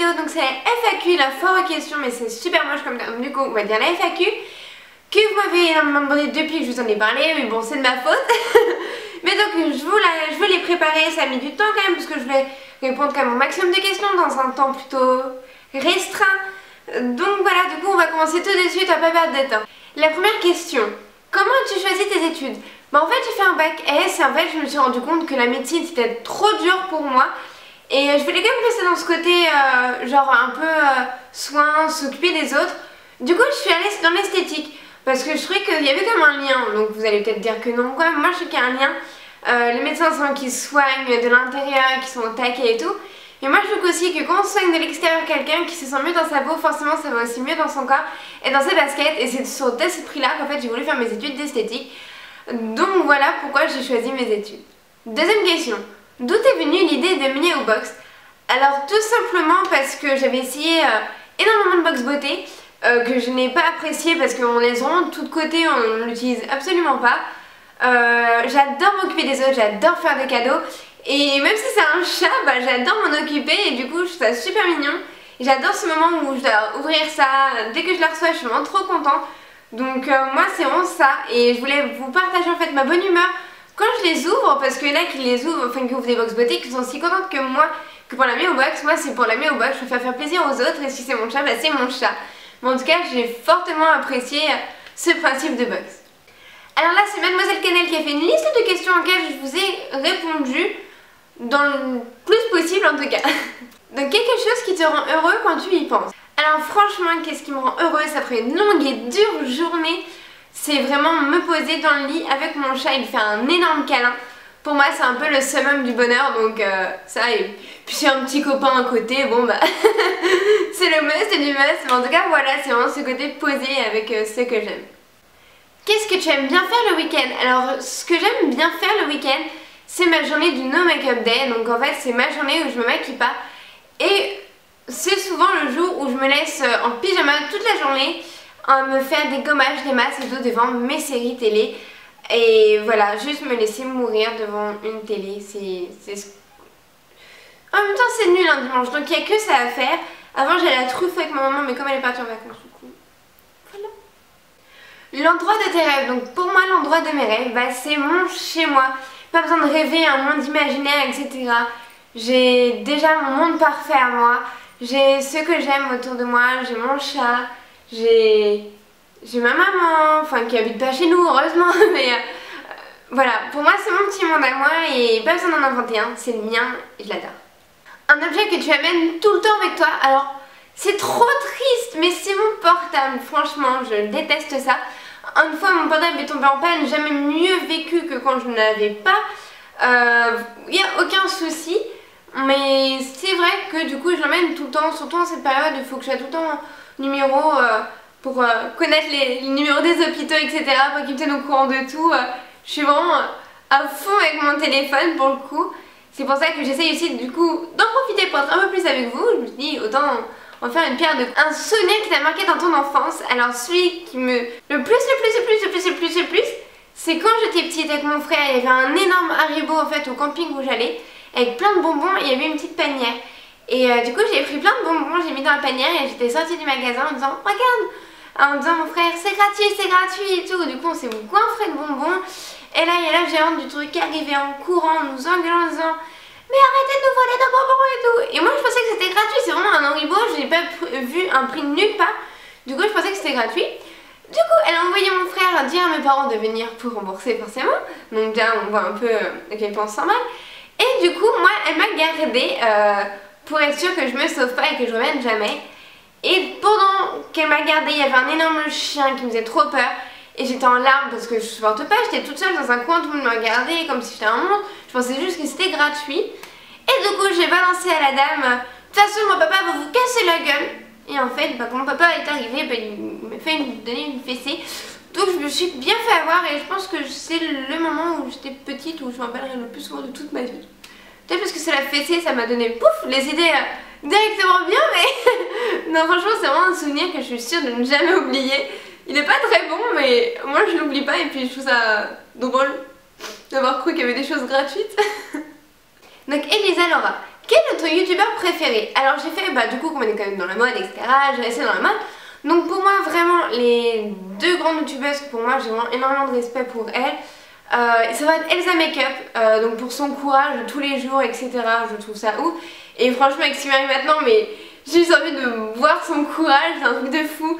vidéo, donc c'est la FAQ, la foire aux questions, mais c'est super moche comme du coup on va dire la FAQ, que vous m'avez énormément demandé depuis que je vous en ai parlé, mais bon c'est de ma faute. Mais donc je veux les préparer, ça a mis du temps quand même, parce que je voulais répondre quand même au maximum de questions dans un temps plutôt restreint. Donc voilà, du coup on va commencer tout de suite, à pas perdre de temps. La première question, comment as-tu choisi tes études? Bah en fait j'ai fait un bac S et en fait je me suis rendu compte que la médecine c'était trop dur pour moi. Et je voulais quand même rester dans ce côté genre un peu soin, s'occuper des autres. Du coup je suis allée dans l'esthétique parce que je trouvais qu'il y avait comme un lien. Donc vous allez peut-être dire que non, quoi. Moi je sais qu'il y a un lien. Les médecins sont qui soignent de l'intérieur, qui sont au taquet et tout. Mais moi je trouve aussi que quand on soigne de l'extérieur quelqu'un qui se sent mieux dans sa peau, forcément ça va aussi mieux dans son corps et dans ses baskets. Et c'est sur cet esprit-là qu'en fait j'ai voulu faire mes études d'esthétique. Donc voilà pourquoi j'ai choisi mes études. Deuxième question. D'où est venue l'idée de mener au box? Alors tout simplement parce que j'avais essayé énormément de box beauté que je n'ai pas apprécié parce qu'on les rend de tous de côté, on ne l'utilise absolument pas. J'adore m'occuper des autres, j'adore faire des cadeaux et même si c'est un chat, bah, j'adore m'en occuper et du coup je trouve ça super mignon. J'adore ce moment où je dois ouvrir ça, dès que je la reçois je suis vraiment trop contente. Donc moi c'est vraiment ça et je voulais vous partager en fait ma bonne humeur quand je les ouvre, parce que là qui les ouvrent, enfin qui ouvrent des box beauté, qui sont aussi contentes que moi, que pour la mettre au box. Moi c'est pour la mettre au box, je préfère faire plaisir aux autres et si c'est mon chat, bah c'est mon chat. Mais en tout cas j'ai fortement apprécié ce principe de box. Alors là c'est Mademoiselle Cannelle qui a fait une liste de questions auxquelles je vous ai répondu dans le plus possible en tout cas. Donc quelque chose qui te rend heureux quand tu y penses. Alors franchement qu'est-ce qui me rend heureuse après une longue et dure journée? C'est vraiment me poser dans le lit avec mon chat, il fait un énorme câlin. Pour moi c'est un peu le summum du bonheur, donc ça, et puis j'ai un petit copain à côté, bon bah c'est le must et du must, mais en tout cas voilà, c'est vraiment ce côté posé avec ce que j'aime. Qu'est-ce que tu aimes bien faire le week-end? Alors ce que j'aime bien faire le week-end, c'est ma journée du no make-up day, donc en fait c'est ma journée où je me maquille pas. Et c'est souvent le jour où je me laisse en pyjama toute la journée, me faire des gommages, des masses et tout devant mes séries télé. Et voilà, juste me laisser mourir devant une télé, en même temps c'est nul un dimanche, donc il n'y a que ça à faire. Avant j'allais à la truffe avec ma maman, mais comme elle est partie en vacances du coup, voilà. L'endroit de tes rêves, donc pour moi l'endroit de mes rêves, bah, c'est mon chez moi. Pas besoin de rêver un monde imaginaire, etc. J'ai déjà mon monde parfait à moi, j'ai ce que j'aime autour de moi, j'ai mon chat, j'ai ma maman, enfin qui habite pas chez nous heureusement, mais voilà, pour moi c'est mon petit monde à moi et pas besoin d'en inventer un, c'est le mien et je l'adore. Un objet que tu amènes tout le temps avec toi, alors c'est trop triste mais c'est mon portable, franchement je déteste ça. Une fois mon portable est tombé en panne, j'ai jamais mieux vécu que quand je ne l'avais pas, il n'y a aucun souci. Mais c'est vrai que du coup je l'emmène tout le temps, surtout en cette période il faut que j'ai tout le temps numéro pour connaître les numéros des hôpitaux, etc. pour qu'ils me tiennent au courant de tout. Je suis vraiment à fond avec mon téléphone pour le coup. C'est pour ça que j'essaye aussi du coup d'en profiter pour être un peu plus avec vous. Je me dis autant en faire une pierre de... Un souvenir qui t'a marqué dans ton enfance. Alors celui qui me... le plus, c'est quand j'étais petite avec mon frère, il y avait un énorme Haribo en fait au camping où j'allais, avec plein de bonbons et il y avait une petite panière. Et du coup j'ai pris plein de bonbons, j'ai mis dans la panière et j'étais sortie du magasin en disant regarde, en disant mon frère c'est gratuit et tout. Du coup on s'est goinfré de bonbons et là il y a la gérante du truc qui arrivait en courant, nous engueulant en disant mais arrêtez de nous voler nos bonbons et tout. Et moi je pensais que c'était gratuit, c'est vraiment un Haribo, je n'ai pas vu un prix nulle part. Du coup je pensais que c'était gratuit. Du coup elle a envoyé mon frère dire à mes parents de venir pour rembourser forcément. Donc déjà on voit un peu à quel point on s'en mal. Et du coup moi elle m'a gardée pour être sûre que je me sauve pas et que je revienne jamais. Et pendant qu'elle m'a gardée, il y avait un énorme chien qui me faisait trop peur. Et j'étais en larmes parce que je supporte pas, j'étais toute seule dans un coin, tout le monde me regardait comme si j'étais un monstre. Je pensais juste que c'était gratuit. Et du coup j'ai balancé à la dame, de toute façon mon papa va vous casser la gueule. Et en fait, quand mon papa est arrivé, il m'a fait donner une fessée. Donc je me suis bien fait avoir et je pense que c'est le moment où j'étais petite où je m'en rappellerai le plus souvent de toute ma vie. Peut-être parce que c'est la fessée, ça m'a donné pouf les idées directement bien, mais non franchement c'est vraiment un souvenir que je suis sûre de ne jamais oublier. Il est pas très bon mais moi je l'oublie pas et puis je trouve ça drôle d'avoir cru qu'il y avait des choses gratuites. Donc Elisa Laura, Quel est notre youtubeur préféré? Alors j'ai fait, du coup, comme on est quand même dans la mode, etc., j'ai resté dans la mode. Donc pour moi, vraiment, les deux grandes youtubeuses, pour moi, j'ai vraiment énormément de respect pour elles. Ça va être Elsa Makeup, donc pour son courage de tous les jours, etc. Je trouve ça ouf. Et franchement, avec ce qui m'arrive maintenant, mais j'ai juste envie de voir son courage, c'est un truc de fou.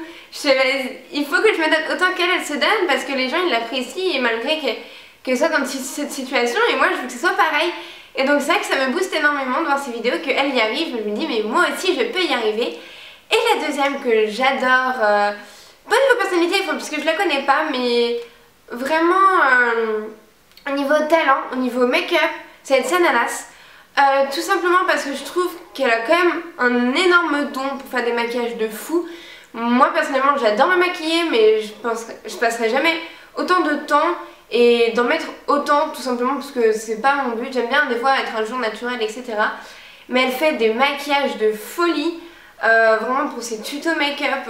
Il faut que je me donne autant qu'elle se donne parce que les gens ils l'apprécient et malgré qu'elle soit dans cette situation, et moi je veux que ce soit pareil. Et donc c'est vrai que ça me booste énormément de voir ces vidéos, qu'elle y arrive. Je me dis mais moi aussi je peux y arriver. Et la deuxième que j'adore, pas niveau personnalité, parce que je la connais pas, mais vraiment au niveau talent, au niveau make-up, ça va être Sanalas. Tout simplement parce que je trouve qu'elle a quand même un énorme don pour faire des maquillages de fou. Moi personnellement j'adore me maquiller, mais je passerai jamais autant de temps et d'en mettre autant, tout simplement parce que c'est pas mon but. J'aime bien des fois être un jour naturel, etc. Mais elle fait des maquillages de folie, vraiment pour ses tutos make-up.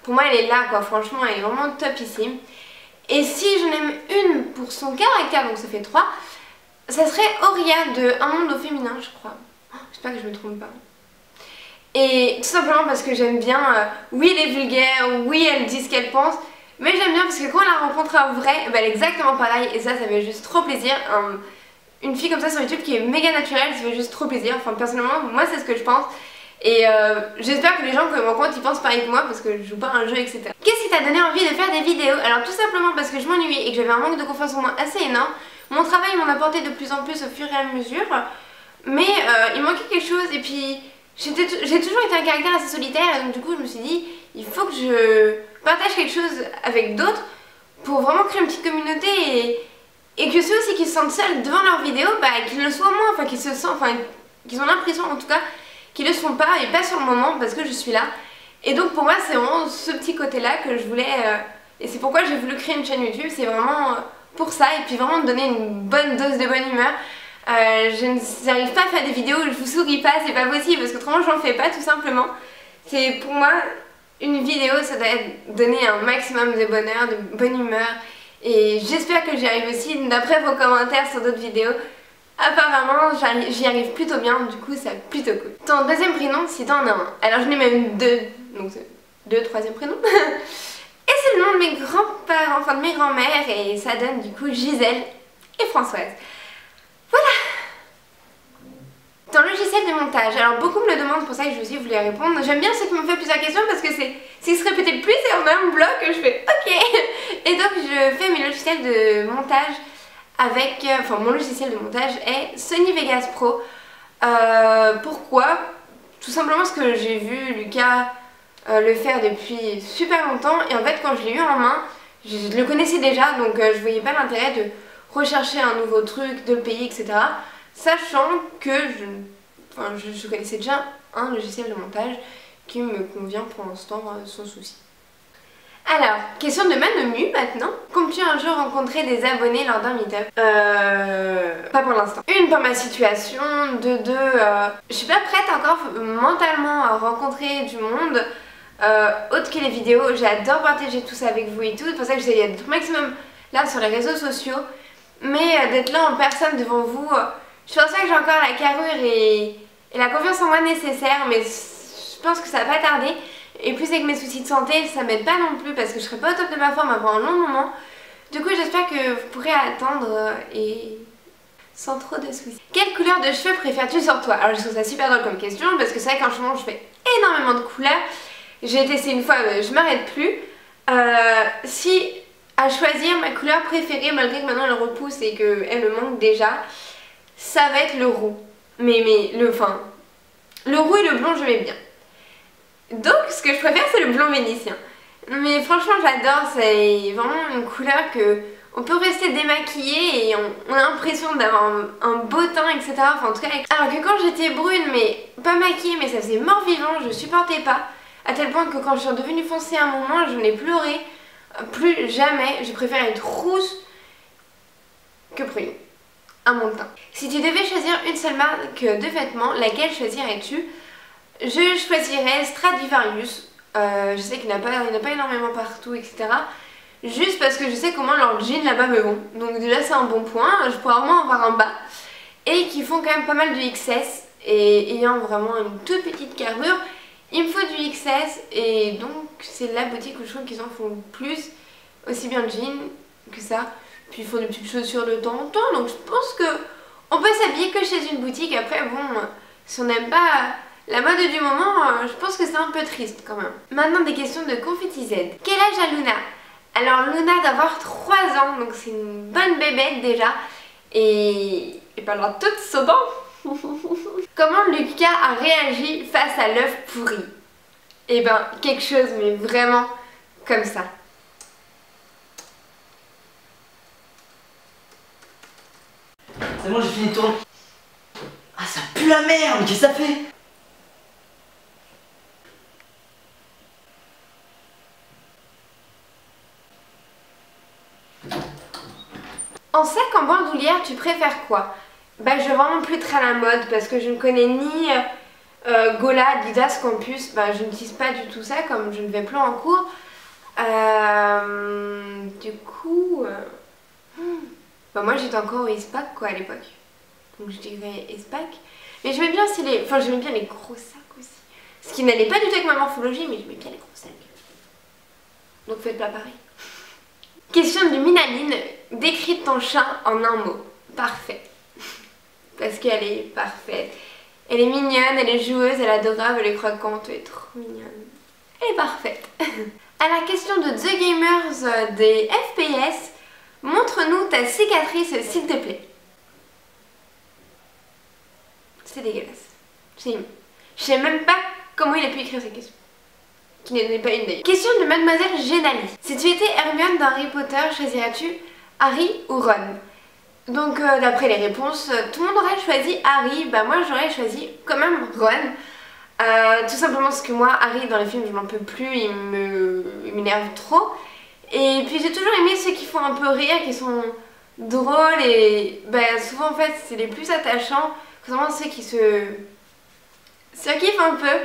Pour moi elle est là quoi, franchement elle est vraiment topissime. Et si j'en aime une pour son caractère, donc ça fait 3, ça serait Auria de Un monde au féminin, je crois. J'espère que je me trompe pas. Et tout simplement parce que j'aime bien, oui elle est vulgaire, oui elle dit ce qu'elle pense, mais j'aime bien parce que quand on la rencontre en vrai, elle est exactement pareil et ça fait juste trop plaisir. Une fille comme ça sur YouTube qui est méga naturelle, ça fait juste trop plaisir. Enfin personnellement, moi c'est ce que je pense. Et j'espère que les gens que je rencontre ils pensent pareil que moi parce que je joue pas à un jeu, etc. Qu'est-ce qui t'a donné envie de faire des vidéos? Alors tout simplement parce que je m'ennuyais et que j'avais un manque de confiance en moi assez énorme. Mon travail m'en apportait de plus en plus au fur et à mesure, mais il manquait quelque chose et puis j'ai toujours été un caractère assez solitaire et donc du coup je me suis dit il faut que je partage quelque chose avec d'autres pour vraiment créer une petite communauté et que ceux aussi qui se sentent seuls devant leurs vidéos, qu'ils le soient moins, enfin qu'ils ont l'impression en tout cas qu'ils le sont pas et pas sur le moment parce que je suis là. Et donc pour moi c'est vraiment ce petit côté là que je voulais et c'est pourquoi j'ai voulu créer une chaîne YouTube, c'est vraiment pour ça et puis vraiment me donner une bonne dose de bonne humeur. Je n'arrive pas à faire des vidéos où je vous souris pas, c'est pas possible parce qu'autrement j'en fais pas tout simplement. C'est pour moi une vidéo, ça doit donner un maximum de bonheur, de bonne humeur et j'espère que j'y arrive aussi d'après vos commentaires sur d'autres vidéos. Apparemment j'y arrive plutôt bien, du coup c'est plutôt cool. Ton deuxième prénom si t'en as un. Alors je n'ai même deux, donc c'est deux troisième prénoms. Et c'est le nom de mes grands-parents, enfin de mes grands-mères et ça donne du coup Gisèle et Françoise. Voilà. Ton logiciel de montage, alors beaucoup me le demandent, pour ça que je aussi voulu répondre. J'aime bien ceux qui m'ont fait plusieurs questions parce que s'ils se répétaient plus et on a un bloc, je fais ok. Et donc je fais mes logiciels de montage avec, mon logiciel de montage est Sony Vegas Pro. Pourquoi? Tout simplement parce que j'ai vu Lucas le faire depuis super longtemps et en fait quand je l'ai eu en main, je le connaissais déjà donc je voyais pas l'intérêt de rechercher un nouveau truc, de le payer, etc. Sachant que je connaissais déjà un logiciel de montage qui me convient pour l'instant sans souci. Alors, question de Manomu maintenant. Comptes-tu un jour rencontrer des abonnés lors d'un meet-up? Pas pour l'instant. Une, par ma situation, de deux, je suis pas prête encore mentalement à rencontrer du monde autre que les vidéos. J'adore partager tout ça avec vous et tout, c'est pour ça que j'essaie d'être au maximum là sur les réseaux sociaux. Mais d'être là en personne devant vous, je pense pas que j'ai encore la carrure et la confiance en moi nécessaire, mais je pense que ça va pas tarder. Et plus avec mes soucis de santé, ça m'aide pas non plus parce que je serai pas au top de ma forme avant un long moment. Du coup j'espère que vous pourrez attendre et sans trop de soucis. Quelle couleur de cheveux préfères-tu sur toi? Alors je trouve ça super drôle comme question parce que c'est vrai qu'en ce moment je fais énormément de couleurs. J'ai testé une fois, je m'arrête plus. Si à choisir ma couleur préférée, malgré que maintenant elle repousse et qu'elle me manque déjà, ça va être le roux. Mais le roux et le blond je m'aime bien. Donc ce que je préfère c'est le blond vénitien. Mais franchement j'adore, c'est vraiment une couleur que on peut rester démaquillé et on a l'impression d'avoir un beau teint, etc. Enfin en tout cas, alors que quand j'étais brune mais pas maquillée mais ça faisait mort vivant, je supportais pas. À tel point que quand je suis devenue foncée à un moment, je n'ai pleuré. Plus jamais, je préfère être rousse que brune à mon teint. Si tu devais choisir une seule marque de vêtements, laquelle choisirais-tu? Je choisirais Stradivarius. Je sais qu'il n'y en a pas énormément partout, etc. Juste parce que je sais comment leurs jeans là-bas me vont. Donc déjà c'est un bon point, je pourrais vraiment avoir un bas. Et qui font quand même pas mal de XS. et ayant vraiment une toute petite carrure, il me faut du XS et donc c'est la boutique où je trouve qu'ils en font le plus, aussi bien de jeans que ça. Puis ils font des petites chaussures de temps en temps, donc je pense que on peut s'habiller que chez une boutique. Après bon, si on n'aime pas la mode du moment, je pense que c'est un peu triste quand même. Maintenant des questions de Confetti Z. Quel âge a Luna? Alors Luna d'avoir 3 ans, donc c'est une bonne bébête déjà. Et ben elle a toute son dent. Comment Lucas a réagi face à l'œuf pourri? Et ben quelque chose mais vraiment comme ça. C'est bon, j'ai fini de tourner. Ah, ça pue la merde, qu'est-ce que ça fait? En sac en bandoulière, tu préfères quoi? Bah je vais vraiment plus très à la mode parce que je ne connais ni Gola, Adidas, Campus, bah je n'utilise pas du tout ça comme je ne vais plus en cours. Du coup, bah moi j'étais encore au Espac quoi à l'époque. Donc je dirais Espac. Mais j'aimais bien aussi j'aimais bien les gros sacs aussi. Ce qui n'allait pas du tout avec ma morphologie, mais j'aimais bien les gros sacs. Donc faites pas pareil. Question de Minaline, décris ton chat en un mot. Parfait. Parce qu'elle est parfaite. Elle est mignonne, elle est joueuse, elle est adorable, elle est croquante, elle est trop mignonne. Elle est parfaite. À la question de The Gamers des FPS, montre-nous ta cicatrice s'il te plaît. C'est dégueulasse. Je sais même pas comment il a pu écrire cette question. Qui n'est pas une d'ailleurs. Question de Mademoiselle Génali. Si tu étais Hermione dans Harry Potter, choisirais-tu Harry ou Ron? Donc d'après les réponses, tout le monde aurait choisi Harry. Bah moi j'aurais choisi quand même Ron. Tout simplement parce que moi Harry dans les films je n'en peux plus, il m'énerve trop. Et puis j'ai toujours aimé ceux qui font un peu rire, qui sont drôles et bah souvent en fait c'est les plus attachants. Vraiment ceux qui se kiffent un peu.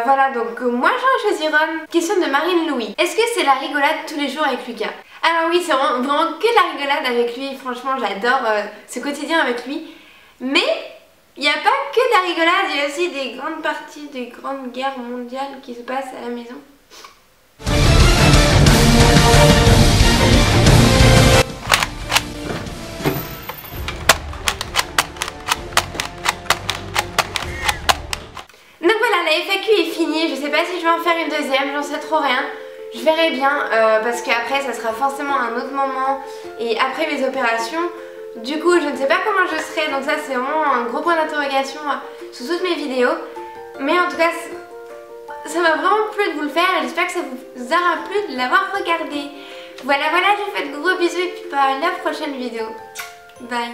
Voilà, donc moi j'aurais choisi Ron. Question de Marine Louis. Est-ce que c'est la rigolade tous les jours avec Lucas? Alors oui, c'est vraiment que de la rigolade avec lui. Franchement, j'adore ce quotidien avec lui. Mais il n'y a pas que de la rigolade, il y a aussi des grandes parties, des grandes guerres mondiales qui se passent à la maison. La FAQ est finie, je sais pas si je vais en faire une deuxième, j'en sais trop rien. Je verrai bien parce qu'après ça sera forcément un autre moment et après mes opérations. Du coup je ne sais pas comment je serai, donc ça c'est vraiment un gros point d'interrogation sous toutes mes vidéos. Mais en tout cas ça m'a vraiment plu de vous le faire et j'espère que ça vous aura plu de l'avoir regardé. Voilà, je vous fais de gros bisous et puis à la prochaine vidéo. Bye.